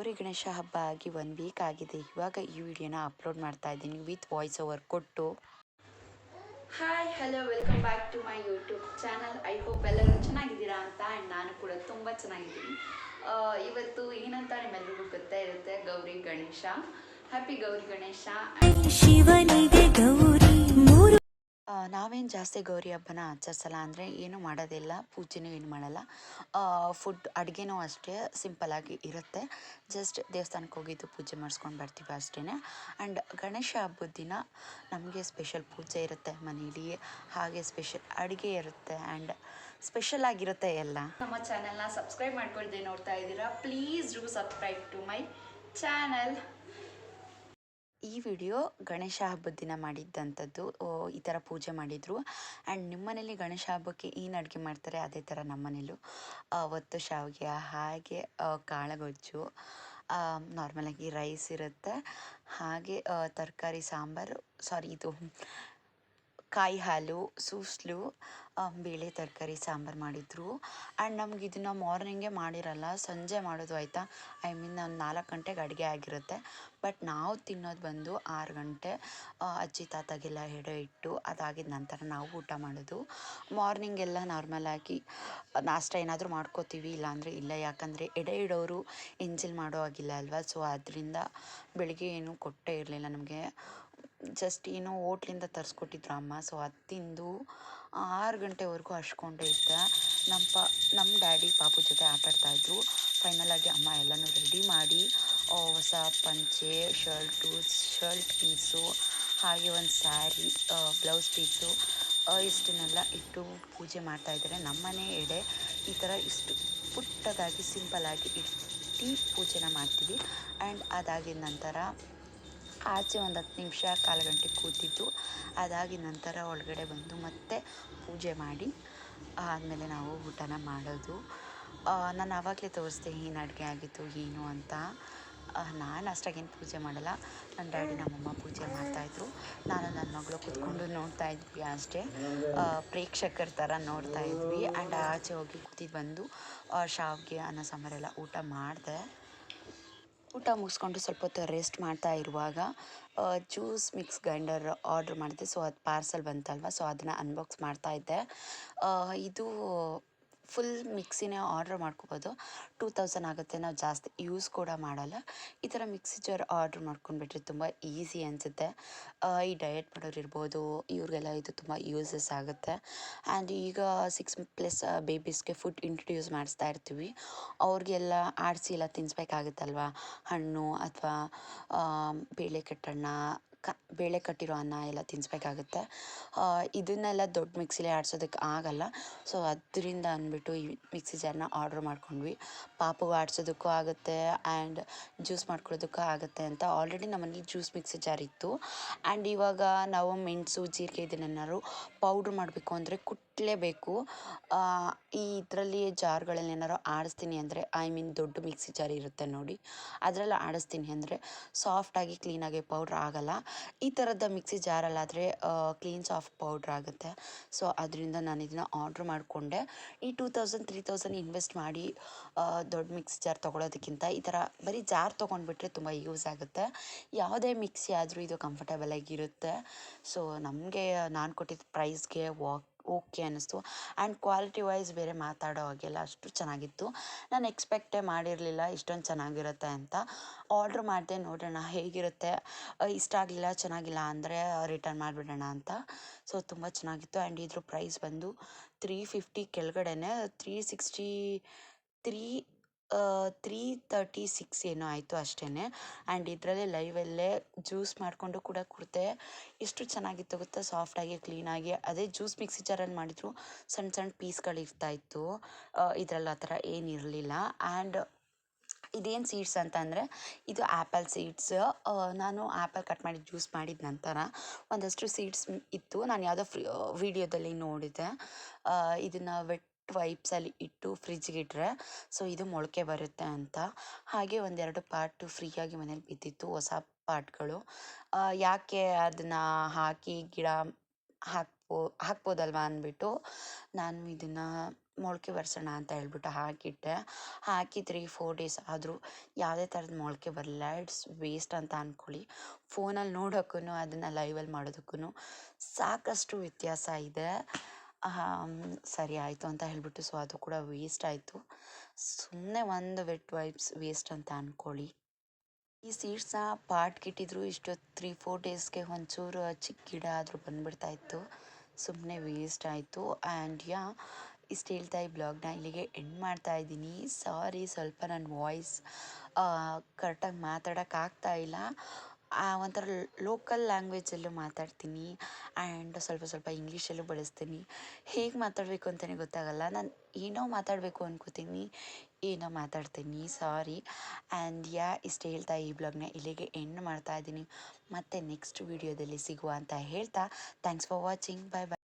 ಗೌರಿ ಗಣೇಶ ಹಬ್ಬ ಆಗಿ 1 ವೀಕ್ ಆಗಿದೆ. ಇವಾಗ ಈ ವಿಡಿಯೋನ ಅಪ್ಲೋಡ್ ಮಾಡ್ತಾ ಇದ್ದೀನಿ ವಿತ್ ವಾಯ್ಸ್ ಓವರ್ ಕೊಟ್ಟು. Hi hello welcome back to my YouTube channel. I hope ಎಲ್ಲರೂ ಚೆನ್ನಾಗಿದ್ದೀರಾ ಅಂತ. ಆ್ಯಂಡ್ ನಾನು ಕೂಡ ತುಂಬ ಚೆನ್ನಾಗಿದ್ದೀನಿ. ಇವತ್ತು ಏನಂತ ನಿಮ್ಮೆಲ್ಲರಿಗೂ ಗೊತ್ತೇ ಇರುತ್ತೆ, ಗೌರಿ ಗಣೇಶ. ಹ್ಯಾಪಿ ಗೌರಿ ಗಣೇಶ. ಶಿವನಿಗೆ ಗೌರಿ ನಾವೇನು ಜಾಸ್ತಿ ಗೌರಿ ಹಬ್ಬನ ಆಚರಿಸಲ್ಲ, ಅಂದರೆ ಏನು ಮಾಡೋದಿಲ್ಲ, ಪೂಜೆನೂ ಏನು ಮಾಡಲ್ಲ. ಫುಡ್ ಅಡುಗೆನೂ ಅಷ್ಟೇ ಸಿಂಪಲ್ಲಾಗಿ ಇರುತ್ತೆ. ಜಸ್ಟ್ ದೇವಸ್ಥಾನಕ್ಕೆ ಹೋಗಿದ್ದು ಪೂಜೆ ಮಾಡಿಸ್ಕೊಂಡು ಬರ್ತೀವಿ ಅಷ್ಟೇ. ಆ್ಯಂಡ್ ಗಣೇಶ ಹಬ್ಬದ ದಿನ ನಮಗೆ ಸ್ಪೆಷಲ್ ಪೂಜೆ ಇರುತ್ತೆ ಮನೇಲಿ, ಹಾಗೆ ಸ್ಪೆಷಲ್ ಅಡುಗೆ ಇರುತ್ತೆ ಆ್ಯಂಡ್ ಸ್ಪೆಷಲ್ ಆಗಿರುತ್ತೆ ಎಲ್ಲ. ನಮ್ಮ ಚಾನಲ್ನ ಸಬ್ಸ್ಕ್ರೈಬ್ ಮಾಡ್ಕೊಳ್ದೆ ನೋಡ್ತಾ ಇದ್ದೀರಾ, please do subscribe to my channel. ಈ ವಿಡಿಯೋ ಗಣೇಶ ಹಬ್ಬದ ದಿನ ಮಾಡಿದ್ದಂಥದ್ದು. ಈ ಥರ ಪೂಜೆ ಮಾಡಿದರು. ಆ್ಯಂಡ್ ನಿಮ್ಮ ಮನೇಲಿ ಗಣೇಶ ಹಬ್ಬಕ್ಕೆ ಏನು ಅಡುಗೆ ಮಾಡ್ತಾರೆ ಅದೇ ಥರ ನಮ್ಮ ಮನೇಲೂ ಒತ್ತು ಶಾವಿಗೆ, ಹಾಗೆ ಕಾಳುಗೊಜ್ಜು, ನಾರ್ಮಲಾಗಿ ರೈಸ್ ಇರುತ್ತೆ, ಹಾಗೆ ತರಕಾರಿ ಸಾಂಬಾರು, ಇದು ಕಾಯಿ ಹಾಲು, ಸೂಸ್ಲು, ಬೇಳೆ ತರಕಾರಿ ಸಾಂಬಾರು ಮಾಡಿದರು. ಆ್ಯಂಡ್ ನಮ್ಗೆ ಇದನ್ನು ಮಾರ್ನಿಂಗೇ ಮಾಡಿರಲ್ಲ, ಸಂಜೆ ಮಾಡೋದು ಆಯಿತಾ. ಒಂದು 4 ಗಂಟೆಗೆ ಅಡುಗೆ ಆಗಿರುತ್ತೆ. ಬಟ್ ನಾವು ತಿನ್ನೋದು ಬಂದು 6 ಗಂಟೆ. ಅಜ್ಜಿ ತಾತಗೆಲ್ಲ ಎಡೆ ಇಟ್ಟು ಅದಾಗಿದ ನಂತರ ನಾವು ಊಟ ಮಾಡೋದು. ಮಾರ್ನಿಂಗೆಲ್ಲ ನಾರ್ಮಲಾಗಿ ನಾಷ್ಟ ಏನಾದರೂ ಮಾಡ್ಕೋತೀವಿ, ಇಲ್ಲಾಂದರೆ ಇಲ್ಲ. ಯಾಕಂದರೆ ಎಡೆ ಇಡೋರು ಎಂಜಿಲ್ ಮಾಡೋ ಆಗಿಲ್ಲ ಅಲ್ವಾ. ಸೊ ಅದರಿಂದ ಬೆಳಿಗ್ಗೆ ಏನೂ ಕೊಟ್ಟೇ ಇರಲಿಲ್ಲ ನಮಗೆ. ಜಸ್ಟ್ ಏನೋ ಹೋಟ್ಲಿಂದ ತರಿಸ್ಕೊಟ್ಟಿದ್ರು ಅಮ್ಮ. ಸೊ ಅದು ತಿಂದು 6 ಗಂಟೆವರೆಗೂ ಹಚ್ಕೊಂಡೇ ಇದ್ದೆ. ನಮ್ಮ ಡ್ಯಾಡಿ ಪಾಪು ಜೊತೆ ಆಟಾಡ್ತಾಯಿದ್ರು. ಫೈನಲಾಗಿ ಅಮ್ಮ ಎಲ್ಲನೂ ರೆಡಿ ಮಾಡಿ ಹೊಸ ಪಂಚೆ, ಶರ್ಟ್ ಪೀಸು, ಹಾಗೆ ಒಂದು ಸ್ಯಾರಿ, ಬ್ಲೌಸ್ ಪೀಸು, ಇಷ್ಟನ್ನೆಲ್ಲ ಇಟ್ಟು ಪೂಜೆ ಮಾಡ್ತಾಯಿದ್ದಾರೆ. ನಮ್ಮನೆ ಎಡೆ ಈ ಥರ ಇಷ್ಟು ಪುಟ್ಟದಾಗಿ ಸಿಂಪಲ್ಲಾಗಿ ಇಟ್ಟು ಪೂಜೆನ ಮಾಡ್ತೀವಿ. ಆ್ಯಂಡ್ ಅದಾಗಿದ ನಂತರ ಆಚೆ ಒಂದು 10 ನಿಮಿಷ, 1/4 ಗಂಟೆ ಕೂತಿದ್ದು. ಅದಾಗಿದ ನಂತರ ಒಳಗಡೆ ಬಂದು ಮತ್ತೆ ಪೂಜೆ ಮಾಡಿ ಆದಮೇಲೆ ನಾವು ಊಟನ ಮಾಡೋದು. ನಾನು ಆವಾಗಲೇ ತೋರಿಸ್ದೆ ಏನು ಅಡುಗೆ ಆಗಿತ್ತು ಏನು ಅಂತ. ನಾನು ಅಷ್ಟಾಗೇನು ಪೂಜೆ ಮಾಡಲ್ಲ, ನನ್ನ ಡ್ಯಾಡಿ ನಮ್ಮಮ್ಮ ಪೂಜೆ ಮಾಡ್ತಾಯಿದ್ರು. ನಾನು ನನ್ನ ಮಗಳು ಕೂತ್ಕೊಂಡು ನೋಡ್ತಾ ಇದ್ವಿ ಅಷ್ಟೇ, ಪ್ರೇಕ್ಷಕರ ಥರ ನೋಡ್ತಾ ಇದ್ವಿ. ಆ್ಯಂಡ್ ಆಚೆ ಹೋಗಿ ಕೂತಿದ್ದು ಬಂದು ಶಾವಿಗೆ, ಅನ್ನ ಸಾಂಬಾರೆಲ್ಲ ಊಟ ಮಾಡಿದೆ. ಊಟ ಮುಗಿಸ್ಕೊಂಡು ಸ್ವಲ್ಪ ಹೊತ್ತು ರೆಸ್ಟ್ ಮಾಡ್ತಾ ಇರುವಾಗ ಜ್ಯೂಸ್ ಮಿಕ್ಸ್ ಗ್ರೈಂಡರ್ ಆರ್ಡ್ರ್ ಮಾಡಿದೆ. ಸೊ ಅದು ಪಾರ್ಸಲ್ ಬಂತಲ್ವ, ಸೊ ಅದನ್ನು ಅನ್ಬಾಕ್ಸ್ ಮಾಡ್ತಾಯಿದ್ದೆ. ಇದು ಫುಲ್ ಮಿಕ್ಸಿನೇ ಆರ್ಡ್ರ್ ಮಾಡ್ಕೋಬೋದು. 2000 ಆಗುತ್ತೆ. ನಾವು ಜಾಸ್ತಿ ಯೂಸ್ ಕೂಡ ಮಾಡಲ್ಲ. ಈ ಥರ ಮಿಕ್ಸಿ ಜಾರ್ ಆರ್ಡ್ರ್ ಮಾಡ್ಕೊಂಡ್ಬಿಟ್ರೆ ತುಂಬ ಈಸಿ ಅನಿಸುತ್ತೆ. ಈ ಡಯಟ್ ಮಾಡೋರು ಇರ್ಬೋದು, ಇವ್ರಿಗೆಲ್ಲ ಇದು ತುಂಬ ಯೂಸಸ್ ಆಗುತ್ತೆ. ಆ್ಯಂಡ್ ಈಗ 6+ ಬೇಬೀಸ್ಗೆ ಫುಡ್ ಇಂಟ್ರೊಡ್ಯೂಸ್ ಮಾಡಿಸ್ತಾ ಇರ್ತೀವಿ. ಅವ್ರಿಗೆಲ್ಲ ಆಡಿಸಿ ಎಲ್ಲ ತಿನ್ನಿಸ್ಬೇಕಾಗುತ್ತಲ್ವ, ಹಣ್ಣು ಅಥವಾ ಬೇಳೆ ಕಟ್ಟಣ್ಣ, ಬೇಳೆ ಕಟ್ಟಿರೋ ಅನ್ನ ಎಲ್ಲ ತಿನ್ನಿಸ್ಬೇಕಾಗುತ್ತೆ. ಇದನ್ನೆಲ್ಲ ದೊಡ್ಡ ಮಿಕ್ಸಿಲೇ ಆಡಿಸೋದಕ್ಕೆ ಆಗಲ್ಲ. ಸೊ ಅದರಿಂದ ಅಂದ್ಬಿಟ್ಟು ಈ ಮಿಕ್ಸಿ ಜಾರನ್ನ ಆರ್ಡ್ರ್ ಮಾಡ್ಕೊಂಡ್ವಿ. ಪಾಪುಗೆ ಆಡಿಸೋದಕ್ಕೂ ಆಗುತ್ತೆ ಆ್ಯಂಡ್ ಜ್ಯೂಸ್ ಮಾಡ್ಕೊಳ್ಳೋದಕ್ಕೂ ಆಗುತ್ತೆ ಅಂತ ಆಲ್ರೆಡಿ ನಮ್ಮನೇಲಿ ಜ್ಯೂಸ್ ಮಿಕ್ಸಿ ಜಾರ್ ಇತ್ತು. ಆ್ಯಂಡ್ ಇವಾಗ ನಾವು ಮೆಣಸು, ಜೀರಿಗೆ ಇದನ್ನೇನಾದ್ರು ಪೌಡ್ರ್ ಮಾಡಬೇಕು ಅಂದರೆ ಕುಟ್ಟಲೇಬೇಕು. ಈ ಇದರಲ್ಲಿ ಜಾರ್ಗಳಲ್ಲಿ ಏನಾದ್ರು ಆಡಿಸ್ತೀನಿ ಅಂದರೆ, ದೊಡ್ಡ ಮಿಕ್ಸಿ ಜಾರ್ ಇರುತ್ತೆ ನೋಡಿ, ಅದರಲ್ಲಿ ಆಡಿಸ್ತೀನಿ ಅಂದರೆ ಸಾಫ್ಟಾಗಿ ಕ್ಲೀನಾಗಿ ಪೌಡ್ರ್ ಆಗೋಲ್ಲ. ಈ ಥರದ ಮಿಕ್ಸಿ ಜಾರಲ್ಲಾದರೆ ಕ್ಲೀನ್ ಸಾಫ್ಟ್ ಪೌಡ್ರ್ ಆಗುತ್ತೆ. ಸೊ ಅದರಿಂದ ನಾನು ಇದನ್ನು ಆರ್ಡ್ರ್ ಮಾಡಿಕೊಂಡೆ. ಈ 2000-3000 ಇನ್ವೆಸ್ಟ್ ಮಾಡಿ ದೊಡ್ಡ ಮಿಕ್ಸಿ ಜಾರ್ ತೊಗೊಳೋದಕ್ಕಿಂತ ಈ ಥರ ಬರೀ ಜಾರ್ ತೊಗೊಂಡ್ಬಿಟ್ರೆ ತುಂಬ ಯೂಸ್ ಆಗುತ್ತೆ. ಯಾವುದೇ ಮಿಕ್ಸಿ ಆದರೂ ಇದು ಕಂಫರ್ಟಬಲ್ ಆಗಿರುತ್ತೆ. ಸೊ ನಮಗೆ ನಾನು ಕೊಟ್ಟಿದ್ದ ಪ್ರೈಸ್ಗೆ ಓಕೆ ಅನ್ನಿಸ್ತು. ಆ್ಯಂಡ್ ಕ್ವಾಲಿಟಿ ವೈಸ್ ಬೇರೆ ಮಾತಾಡೋ ಹಾಗೆಲ್ಲ ಅಷ್ಟು ಚೆನ್ನಾಗಿತ್ತು. ನಾನು ಎಕ್ಸ್ಪೆಕ್ಟೇ ಮಾಡಿರಲಿಲ್ಲ ಇಷ್ಟೊಂದು ಚೆನ್ನಾಗಿರುತ್ತೆ ಅಂತ. ಆರ್ಡ್ರ್ ಮಾಡಿದೆ, ನೋಡೋಣ ಹೇಗಿರುತ್ತೆ. ಇಷ್ಟ ಆಗಲಿಲ್ಲ, ಚೆನ್ನಾಗಿಲ್ಲ ಅಂದರೆ ರಿಟರ್ನ್ ಮಾಡಿಬಿಡೋಣ ಅಂತ. ಸೊ ತುಂಬ ಚೆನ್ನಾಗಿತ್ತು. ಆ್ಯಂಡ್ ಇದ್ರ ಪ್ರೈಸ್ ಬಂದು 350 ಕೆಳಗಡೆನೆ 336 ಏನೋ ಆಯಿತು ಅಷ್ಟೇ. ಆ್ಯಂಡ್ ಇದರಲ್ಲೇ ಲೈವಲ್ಲೇ ಜ್ಯೂಸ್ ಮಾಡಿಕೊಂಡು ಕೂಡ ಕುಡಿದೆ. ಎಷ್ಟು ಚೆನ್ನಾಗಿತ್ತು ಗೊತ್ತಾ, ಸಾಫ್ಟಾಗಿ ಕ್ಲೀನಾಗಿ. ಅದೇ ಜ್ಯೂಸ್ ಮಿಕ್ಸಿ ಜಾರಲ್ಲಿ ಮಾಡಿದ್ರು ಸಣ್ಣ ಸಣ್ಣ ಪೀಸ್ಗಳಿರ್ತಾಯಿತ್ತು. ಇದರಲ್ಲಿ ಆ ಥರ ಏನಿರಲಿಲ್ಲ. ಆ್ಯಂಡ್ ಇದೇನು ಸೀಡ್ಸ್ ಅಂತ ಅಂದರೆ, ಇದು ಆ್ಯಪಲ್ ಸೀಡ್ಸ್. ನಾನು ಆ್ಯಪಲ್ ಕಟ್ ಮಾಡಿ ಜ್ಯೂಸ್ ಮಾಡಿದ ನಂತರ ಒಂದಷ್ಟು ಸೀಡ್ಸ್ ಇತ್ತು. ನಾನು ಯಾವುದೋ ವಿಡಿಯೋದಲ್ಲಿ ನೋಡಿದೆ, ಇದನ್ನು ವೆಟ್ ವೈಪ್ಸಲ್ಲಿ ಇಟ್ಟು ಫ್ರಿಜ್ಗೆ ಇಟ್ಟರೆ ಸೊ ಇದು ಮೊಳಕೆ ಬರುತ್ತೆ ಅಂತ. ಹಾಗೆ 1-2 ಪಾರ್ಟು ಫ್ರೀಯಾಗಿ ಮನೇಲಿ ಬಿದ್ದಿತ್ತು, ಹೊಸ ಪಾಟ್ಗಳು. ಯಾಕೆ ಅದನ್ನು ಹಾಕಿ ಗಿಡ ಹಾಕ್ಬೋದಲ್ವ ಅಂದ್ಬಿಟ್ಟು ನಾನು ಇದನ್ನು ಮೊಳಕೆ ಬರ್ಸೋಣ ಅಂತ ಹೇಳ್ಬಿಟ್ಟು ಹಾಕಿಟ್ಟೆ. ಹಾಕಿ 3-4 ಡೇಸ್ ಆದರೂ ಯಾವುದೇ ಥರದ ಮೊಳಕೆ ಬರಲಿಲ್ಲ. ಇಟ್ಸ್ ವೇಸ್ಟ್ ಅಂತ ಅಂದ್ಕೊಳ್ಳಿ. ಫೋನಲ್ಲಿ ನೋಡೋಕ್ಕೂ ಅದನ್ನು ಲೈವಲ್ಲಿ ಮಾಡೋದಕ್ಕೂ ಸಾಕಷ್ಟು ವ್ಯತ್ಯಾಸ ಇದೆ. ಸರಿ ಆಯಿತು ಅಂತ ಹೇಳ್ಬಿಟ್ಟು ಸೊ ಅದು ಕೂಡ ವೇಸ್ಟ್ ಆಯಿತು. ಸುಮ್ಮನೆ ಒಂದು ವೆಟ್ ವೈಪ್ಸ್ ವೇಸ್ಟ್ ಅಂತ ಅಂದ್ಕೊಳ್ಳಿ. ಈ ಸೀಡ್ಸ್ನ ಪಾಟ್ಗಿಟ್ಟಿದ್ರು ಇಷ್ಟು 3-4 ಡೇಸ್ಗೆ ಒಂಚೂರು ಚಿಕ್ಕ ಗಿಡ ಆದರೂ ಬಂದುಬಿಡ್ತಾಯಿತ್ತು. ಸುಮ್ಮನೆ ವೇಸ್ಟ್ ಆಯಿತು. ಆ್ಯಂಡ್ ಇಷ್ಟು ಹೇಳ್ತಾ ಈ ಬ್ಲಾಗ್ನ ಇಲ್ಲಿಗೆ ಎಂಡ್ ಮಾಡ್ತಾ ಇದ್ದೀನಿ. ಸಾರಿ, ಸ್ವಲ್ಪ ನನ್ನ ವಾಯ್ಸ್ ಕರೆಕ್ಟಾಗಿ ಮಾತಾಡೋಕ್ಕಾಗ್ತಾ ಇಲ್ಲ. ಒಂಥರ ಲೋಕಲ್ ಲ್ಯಾಂಗ್ವೇಜಲ್ಲೂ ಮಾತಾಡ್ತೀನಿ ಆ್ಯಂಡ್ ಸ್ವಲ್ಪ ಇಂಗ್ಲೀಷಲ್ಲೂ ಬಳಸ್ತೀನಿ. ಹೇಗೆ ಮಾತಾಡಬೇಕು ಅಂತಲೇ ಗೊತ್ತಾಗಲ್ಲ. ನಾನು ಏನೋ ಮಾತಾಡಬೇಕು ಅನ್ಕೋತೀನಿ, ಏನೋ ಮಾತಾಡ್ತೀನಿ. ಸಾರಿ. ಆ್ಯಂಡ್ ಇಷ್ಟು ಹೇಳ್ತಾ ಈ ಬ್ಲಾಗ್ನ ಇಲ್ಲಿಗೆ ಎಂಡ್ ಮಾಡ್ತಾ ಇದ್ದೀನಿ. ಮತ್ತೆ ನೆಕ್ಸ್ಟ್ ವೀಡಿಯೋದಲ್ಲಿ ಸಿಗುವ ಅಂತ ಹೇಳ್ತಾ thanks for watching. Bye bye.